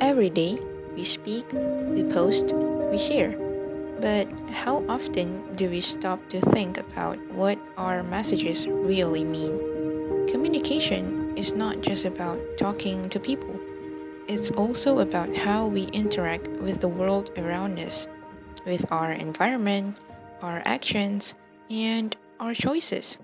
Every day, we speak, we post, we share. But how often do we stop to think about what our messages really mean? Communication is not just about talking to people, it's also about how we interact with the world around us, with our environment, our actions, and our choices.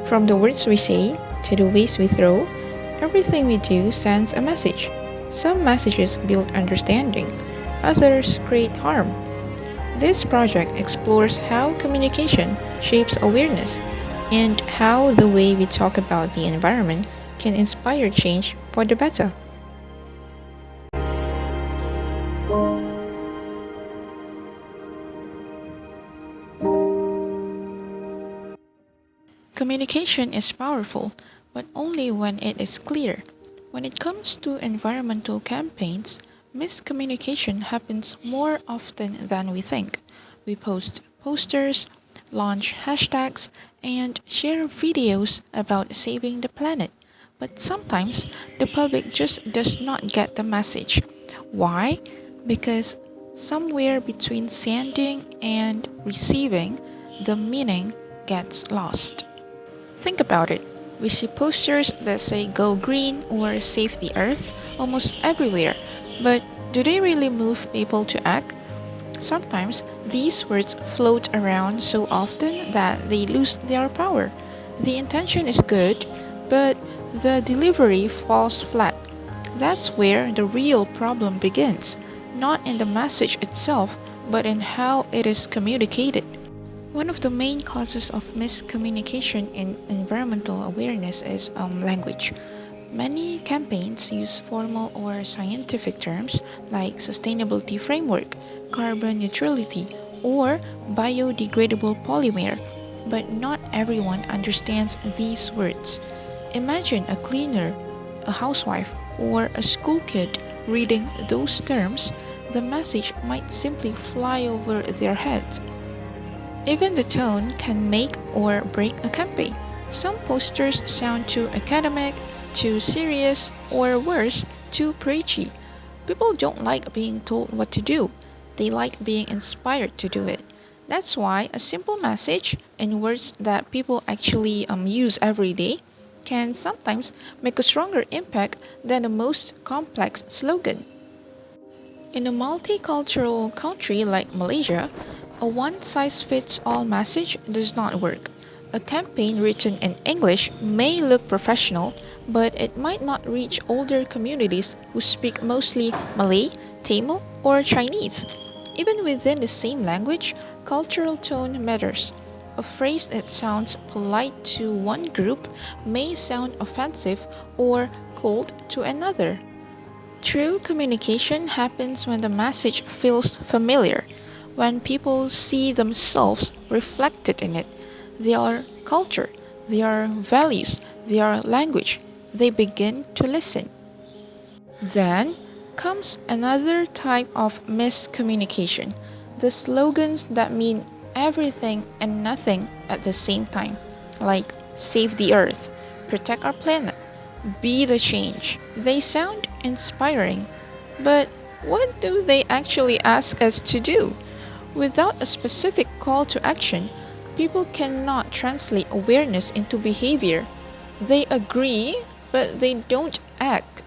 From the words we say to the ways we throw, everything we do sends a message. Some messages build understanding, others create harm. This project explores how communication shapes awareness and how the way we talk about the environment can inspire change for the better. Communication is powerful, but only when it is clear. When it comes to environmental campaigns, miscommunication happens more often than we think. We post posters, launch hashtags, and share videos about saving the planet. But sometimes the public just does not get the message. Why? Because somewhere between sending and receiving, the meaning gets lost. Think about it. We see posters that say go green or save the earth almost everywhere, but do they really move people to act? Sometimes these words float around so often that they lose their power. The intention is good, but the delivery falls flat. That's where the real problem begins, not in the message itself, but in how it is communicated. One of the main causes of miscommunication in environmental awareness is language. Many campaigns use formal or scientific terms like sustainability framework, carbon neutrality, or biodegradable polymer, but not everyone understands these words. Imagine a cleaner, a housewife, or a school kid reading those terms, the message might simply fly over their heads. Even the tone can make or break a campaign. Some posters sound too academic, too serious, or worse, too preachy. People don't like being told what to do, they like being inspired to do it. That's why a simple message in words that people actually use every day can sometimes make a stronger impact than the most complex slogan. In a multicultural country like Malaysia, a one size fits all message does not work. A campaign written in English may look professional, but it might not reach older communities who speak mostly Malay, Tamil, or Chinese. Even within the same language, cultural tone matters. A phrase that sounds polite to one group may sound offensive or cold to another. True communication happens when the message feels familiar, when people see themselves reflected in it, their culture, their values, their language. They begin to listen. Then comes another type of miscommunication, the slogans that mean everything and nothing at the same time, like save the earth, protect our planet, be the change. They sound inspiring, but what do they actually ask us to do? Without a specific call to action, people cannot translate awareness into behavior. They agree, but they don't act.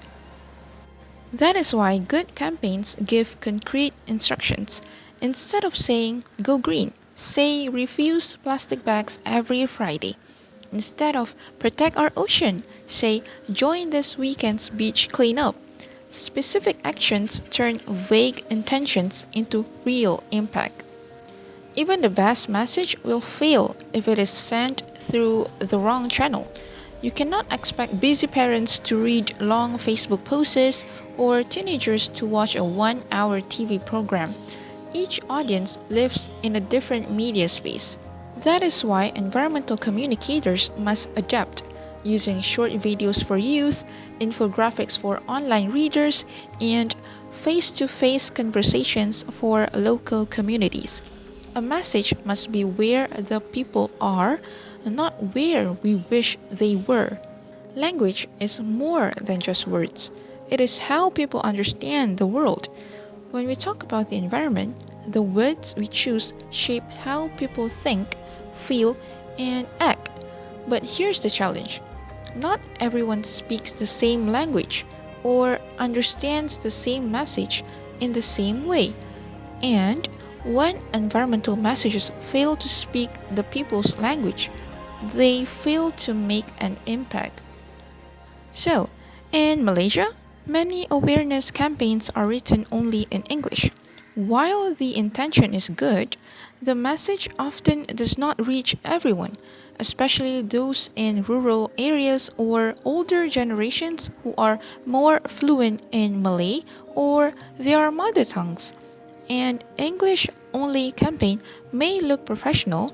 That is why good campaigns give concrete instructions. Instead of saying, go green, say refuse plastic bags every Friday. Instead of protect our ocean, say join this weekend's beach cleanup. Specific actions turn vague intentions into real impact. Even the best message will fail if it is sent through the wrong channel. You cannot expect busy parents to read long Facebook posts or teenagers to watch a 1 hour TV program. Each audience lives in a different media space. That is why environmental communicators must adapt, using short videos for youth, infographics for online readers, and face to face conversations for local communities. A message must be where the people are, not where we wish they were. Language is more than just words, it is how people understand the world. When we talk about the environment, the words we choose shape how people think, feel, and act. But here's the challenge, not everyone speaks the same language or understands the same message in the same way. And when environmental messages fail to speak the people's language, they fail to make an impact. So, in Malaysia, many awareness campaigns are written only in English. While the intention is good, the message often does not reach everyone, especially those in rural areas or older generations who are more fluent in Malay or their mother tongues. An English only campaign may look professional,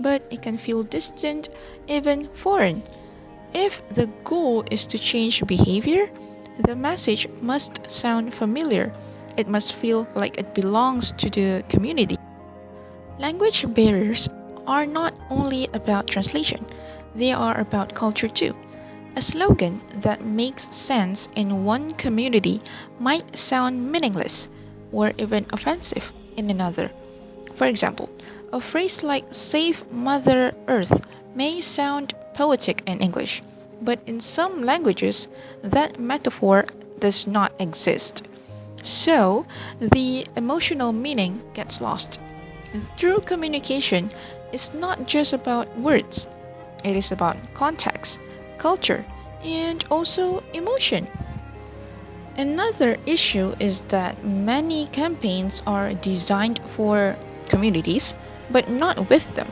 but it can feel distant, even foreign. If the goal is to change behavior, the message must sound familiar. It must feel like it belongs to the community. Language barriers are not only about translation, they are about culture too. A slogan that makes sense in one community might sound meaningless or even offensive in another. For example, a phrase like Save Mother Earth may sound poetic in English, but in some languages, that metaphor does not exist. So, the emotional meaning gets lost. True communication is not just about words, it is about context, culture, and also emotion. Another issue is that many campaigns are designed for communities, but not with them.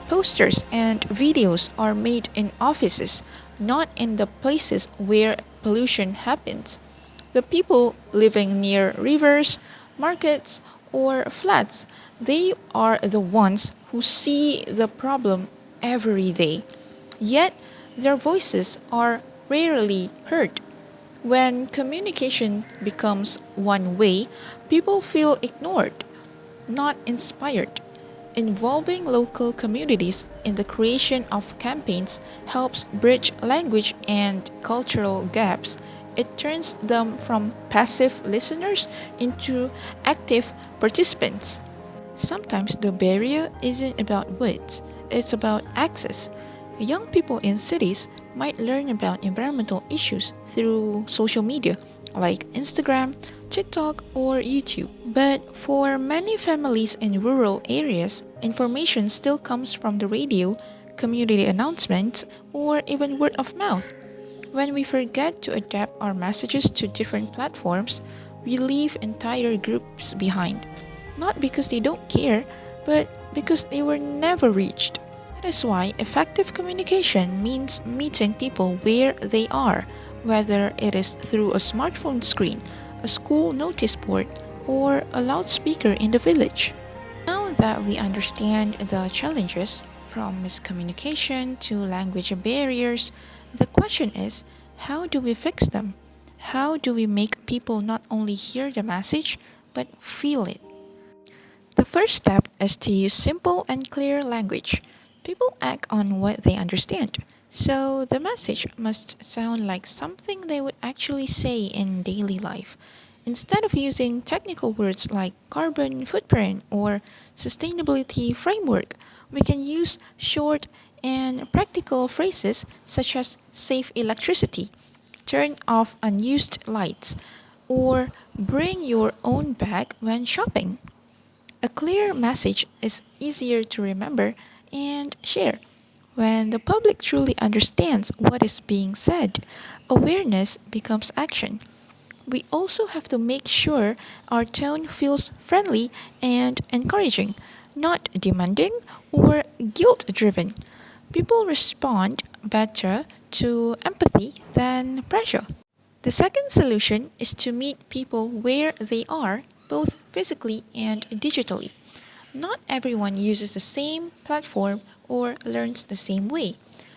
Posters and videos are made in offices, not in the places where pollution happens. The people living near rivers, markets, or floods, they are the ones who see the problem every day. Yet, their voices are rarely heard. When communication becomes one way, people feel ignored, not inspired. Involving local communities in the creation of campaigns helps bridge language and cultural gaps. It turns them from passive listeners into active participants. Sometimes the barrier isn't about words, it's about access. Young people in cities might learn about environmental issues through social media like Instagram, TikTok, or YouTube. But for many families in rural areas, information still comes from the radio, community announcements, or even word of mouth. When we forget to adapt our messages to different platforms, we leave entire groups behind. Not because they don't care, but because they were never reached. That is why effective communication means meeting people where they are, whether it is through a smartphone screen, a school notice board, or a loudspeaker in the village. Now that we understand the challenges from miscommunication to language barriers, the question is, how do we fix them? How do we make people not only hear the message but feel it? The first step is to use simple and clear language. People act on what they understand, so the message must sound like something they would actually say in daily life. Instead of using technical words like carbon footprint or sustainability framework, we can use short and practical phrases such as save electricity, turn off unused lights, or bring your own bag when shopping. A clear message is easier to remember and share. When the public truly understands what is being said, awareness becomes action. We also have to make sure our tone feels friendly and encouraging, not demanding or guilt driven. People respond better to empathy than pressure. The second solution is to meet people where they are, both physically and digitally. Not everyone uses the same platform or learns the same way.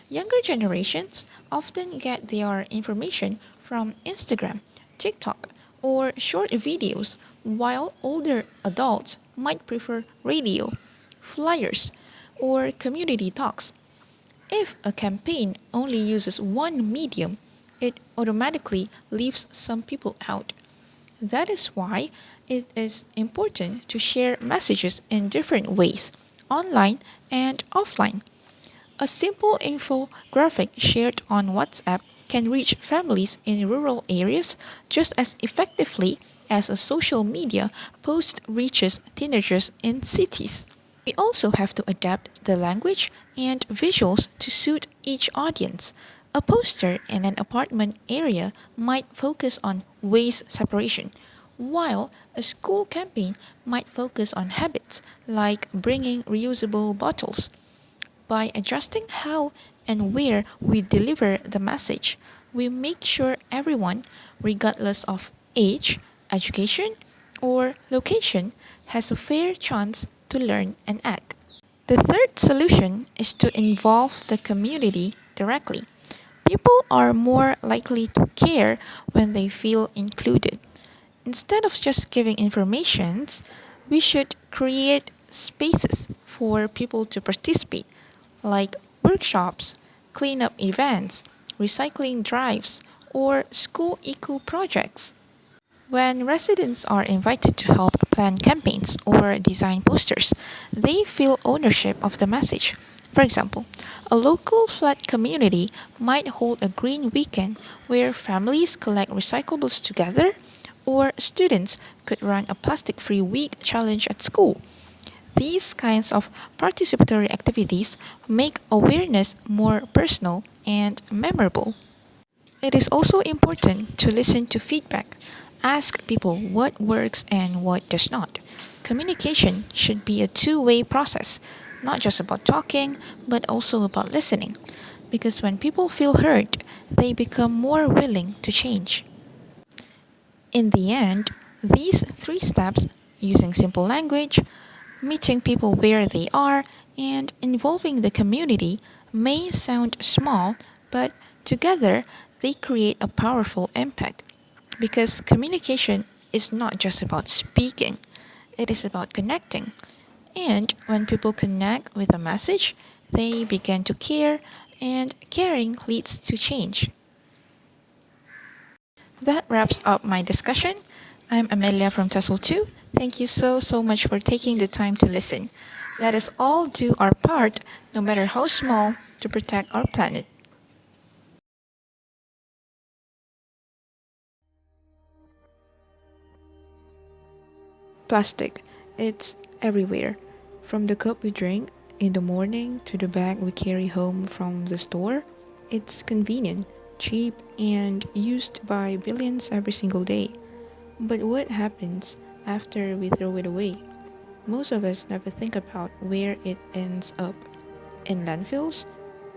Younger generations often get their information from Instagram, TikTok, or short videos, while older adults might prefer radio, flyers, or community talks. If a campaign only uses one medium, it automatically leaves some people out. That is why it is important to share messages in different ways, online and offline. A simple infographic shared on WhatsApp can reach families in rural areas just as effectively as a social media post reaches teenagers in cities. We also have to adapt the language and visuals to suit each audience. A poster in an apartment area might focus on waste separation, while a school campaign might focus on habits like bringing reusable bottles. By adjusting how and where we deliver the message, we make sure everyone, regardless of age, education, or location, has a fair chance to learn and act. The third solution is to involve the community directly. People are more likely to care when they feel included. Instead of just giving informations, we should create spaces for people to participate, like workshops, cleanup events, recycling drives, or school eco projects. When residents are invited to help plan campaigns or design posters, they feel ownership of the message. For example, a local flat community might hold a green weekend where families collect recyclables together, or students could run a plastic free week challenge at school. These kinds of participatory activities make awareness more personal and memorable. It is also important to listen to feedback. Ask people what works and what does not. Communication should be a two-way process, not just about talking, but also about listening. Because when people feel heard, they become more willing to change. In the end, these three steps, using simple language, meeting people where they are, and involving the community, may sound small, but together they create a powerful impact. Because communication is not just about speaking, it is about connecting. And when people connect with a message, they begin to care, and caring leads to change. That wraps up my discussion. I'm Amelia from TESOL 2. Thank you so much for taking the time to listen. Let us all do our part, no matter how small, to protect our planet. Plastic. It's everywhere. From the cup we drink in the morning to the bag we carry home from the store. It's convenient, cheap, and used by billions every single day. But what happens after we throw it away? Most of us never think about where it ends up in landfills,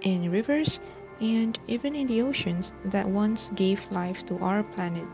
in rivers, and even in the oceans that once gave life to our planet.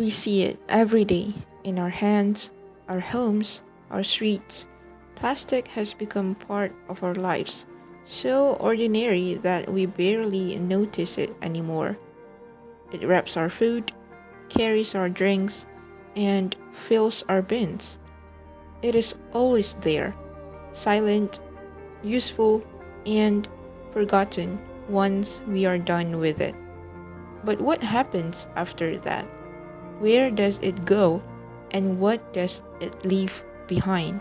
We see it every day in our hands, our homes, our streets. Plastic has become part of our lives, so ordinary that we barely notice it anymore. It wraps our food, carries our drinks, and fills our bins. It is always there, silent, useful, and forgotten once we are done with it. But what happens after that? Where does it go, and what does it leave behind?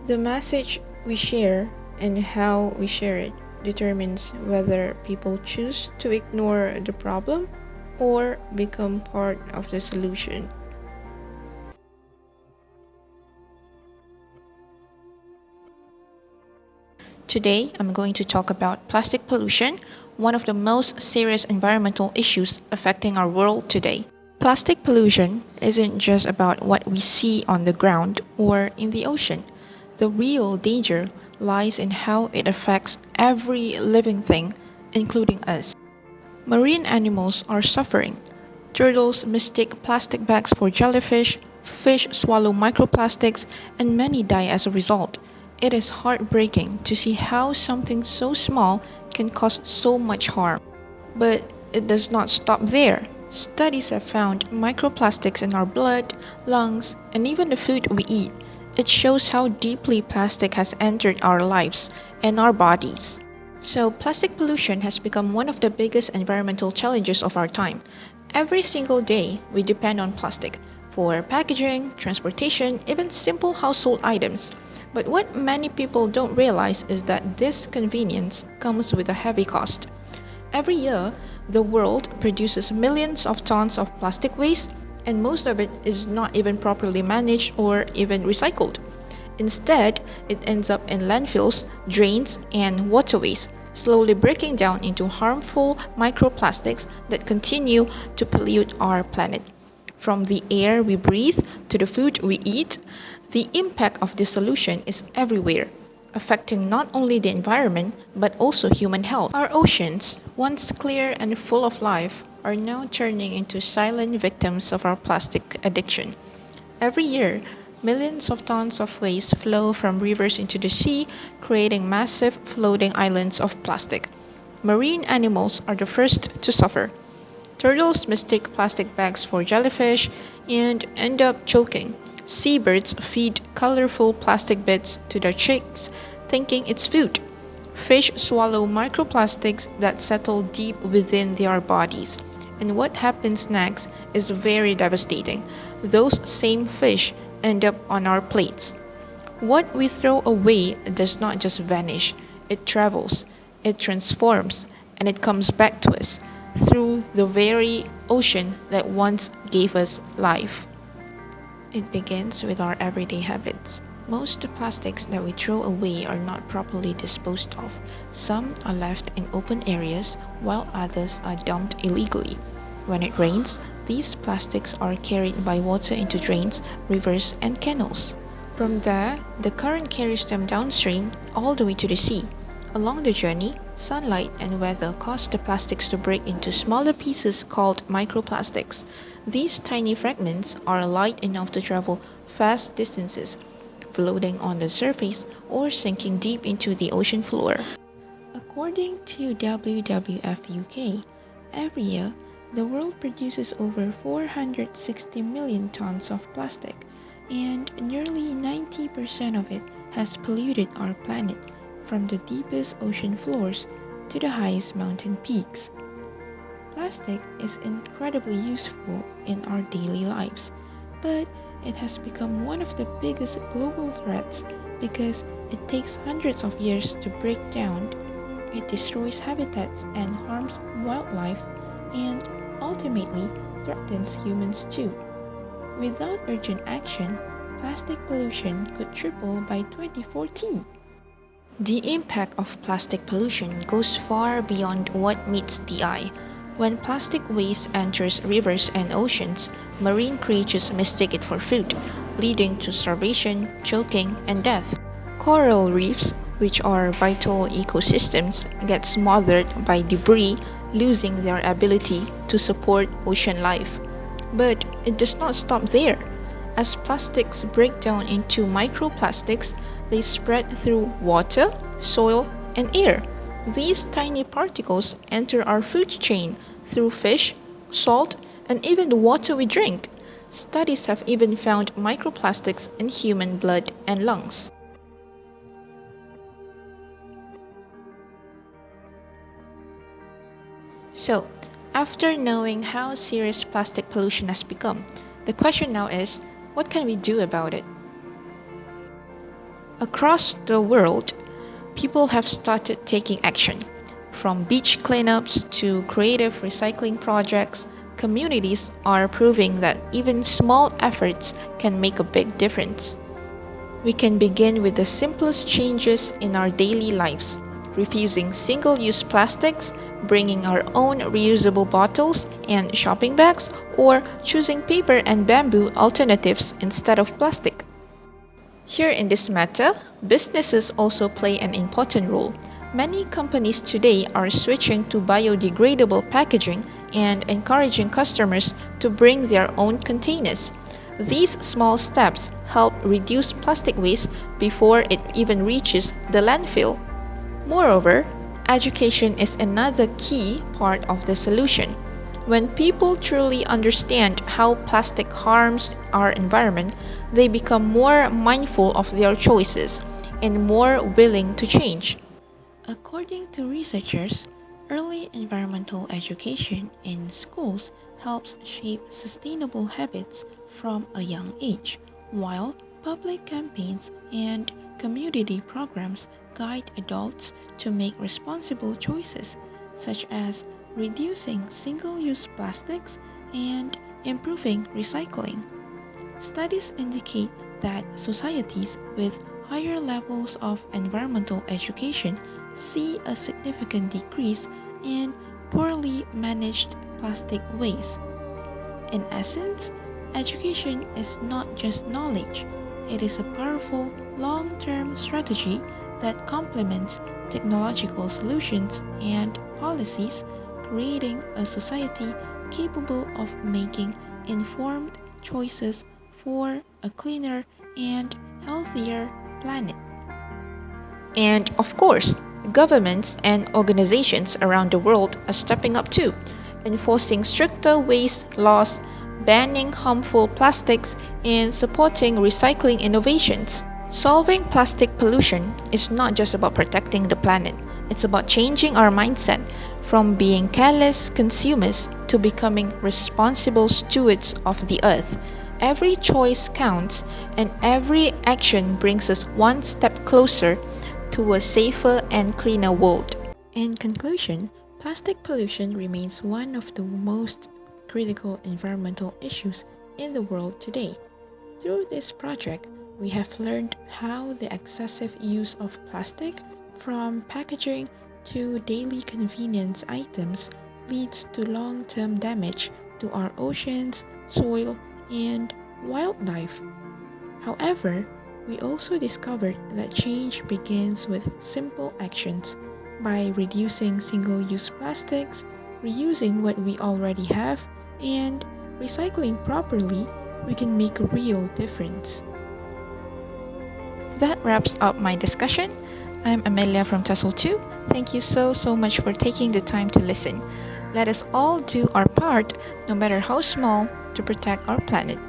The message we share and how we share it determines whether people choose to ignore the problem or become part of the solution. Today, I'm going to talk about plastic pollution, one of the most serious environmental issues affecting our world today. Plastic pollution isn't just about what we see on the ground or in the ocean. The real danger lies in how it affects every living thing, including us. Marine animals are suffering. Turtles mistake plastic bags for jellyfish, fish swallow microplastics, and many die as a result. It is heartbreaking to see how something so small can cause so much harm. But it does not stop there. Studies have found microplastics in our blood, lungs, and even the food we eat. It shows how deeply plastic has entered our lives and our bodies. So, plastic pollution has become one of the biggest environmental challenges of our time. Every single day, we depend on plastic for packaging, transportation, even simple household items. But what many people don't realize is that this convenience comes with a heavy cost. Every year, the world produces millions of tons of plastic waste, and most of it is not even properly managed or even recycled. Instead, it ends up in landfills, drains, and waterways, slowly breaking down into harmful microplastics that continue to pollute our planet. From the air we breathe to the food we eat, the impact of this solution is everywhere, affecting not only the environment but also human health. Our oceans, once clear and full of life, are now turning into silent victims of our plastic addiction. Every year, millions of tons of waste flow from rivers into the sea, creating massive floating islands of plastic. Marine animals are the first to suffer. Turtles mistake plastic bags for jellyfish and end up choking. Seabirds feed colorful plastic bits to their chicks, thinking it's food. Fish swallow microplastics that settle deep within their bodies. And what happens next is very devastating. Those same fish end up on our plates. What we throw away does not just vanish, it travels, it transforms, and it comes back to us through the very ocean that once gave us life. It begins with our everyday habits. Most plastics that we throw away are not properly disposed of. Some are left in open areas while others are dumped illegally. When it rains, these plastics are carried by water into drains, rivers, and canals. From there, the current carries them downstream all the way to the sea. Along the journey, sunlight and weather cause the plastics to break into smaller pieces called microplastics. These tiny fragments are light enough to travel vast distances, floating on the surface or sinking deep into the ocean floor. According to WWF UK, every year, the world produces over 460 million tons of plastic, and nearly 90% of it has polluted our planet, from the deepest ocean floors to the highest mountain peaks. Plastic is incredibly useful in our daily lives, but it has become one of the biggest global threats because it takes hundreds of years to break down. It destroys habitats and harms wildlife, and ultimately threatens humans too. Without urgent action, plastic pollution could triple by 2040. The impact of plastic pollution goes far beyond what meets the eye. When plastic waste enters rivers and oceans, marine creatures mistake it for food, leading to starvation, choking, and death. Coral reefs, which are vital ecosystems, get smothered by debris, losing their ability to support ocean life. But it does not stop there. As plastics break down into microplastics, they spread through water, soil, and air. These tiny particles enter our food chain through fish, salt, and even the water we drink. Studies have even found microplastics in human blood and lungs. So, after knowing how serious plastic pollution has become, the question now is, what can we do about it? Across the world, people have started taking action. From beach cleanups to creative recycling projects, communities are proving that even small efforts can make a big difference. We can begin with the simplest changes in our daily lives, refusing single-use plastics, bringing our own reusable bottles and shopping bags, or choosing paper and bamboo alternatives instead of plastic. Here in this matter, businesses also play an important role. Many companies today are switching to biodegradable packaging and encouraging customers to bring their own containers. These small steps help reduce plastic waste before it even reaches the landfill. Moreover, education is another key part of the solution. When people truly understand how plastic harms our environment, they become more mindful of their choices and more willing to change. According to researchers, early environmental education in schools helps shape sustainable habits from a young age, while public campaigns and community programs guide adults to make responsible choices, such as reducing single-use plastics and improving recycling. Studies indicate that societies with higher levels of environmental education see a significant decrease in poorly managed plastic waste. In essence, education is not just knowledge, it is a powerful long-term strategy that complements technological solutions and policies, creating a society capable of making informed choices for a cleaner and healthier planet. And of course, governments and organizations around the world are stepping up too, enforcing stricter waste laws, banning harmful plastics, and supporting recycling innovations. Solving plastic pollution is not just about protecting the planet, it's about changing our mindset from being careless consumers to becoming responsible stewards of the earth. Every choice counts, and every action brings us one step closer to a safer and cleaner world. In conclusion, plastic pollution remains one of the most critical environmental issues in the world today. Through this project, we have learned how the excessive use of plastic, from packaging to daily convenience items, leads to long-term damage to our oceans, soil, and wildlife. However, we also discovered that change begins with simple actions. By reducing single-use plastics, reusing what we already have, and recycling properly, we can make a real difference. That wraps up my discussion. I'm Amelia from TSL2. Thank you so much for taking the time to listen. Let us all do our part, no matter how small, to protect our planet.